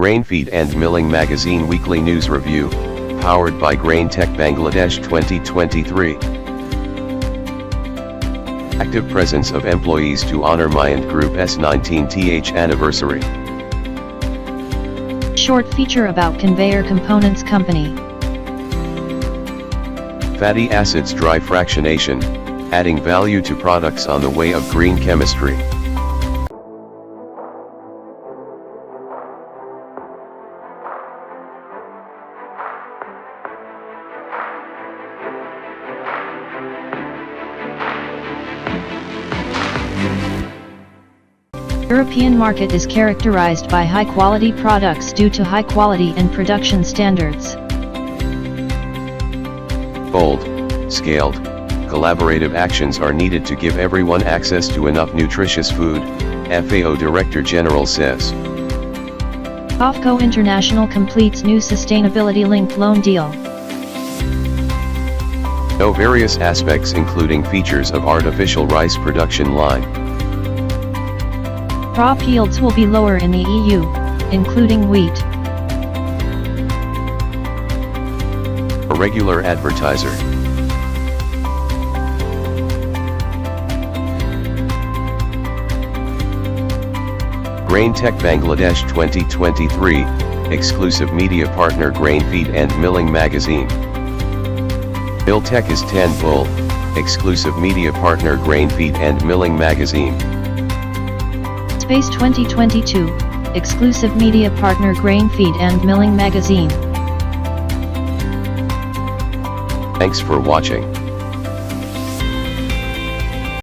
Grain Feed and Milling Magazine Weekly News Review, powered by Grain Tech Bangladesh 2023. Active presence of employees to honor Myant Group's 19th anniversary. Short feature about Conveyor Components Company. Fatty acids dry fractionation, adding value to products on the way of green chemistry. European market is characterized by high-quality products due to high quality and production standards. Bold, scaled, collaborative actions are needed to give everyone access to enough nutritious food, FAO Director General says. OFCO International completes new sustainability-linked loan deal. Know various aspects including features of artificial rice production line. Crop yields will be lower in the EU, including wheat. A regular advertiser. Grain Tech Bangladesh 2023, exclusive media partner Grain Feed and Milling Magazine. Mill Tech is 10 Bull, exclusive media partner Grain Feed and Milling Magazine. Space 2022, exclusive media partner Grain Feed and Milling Magazine. Thanks for watching.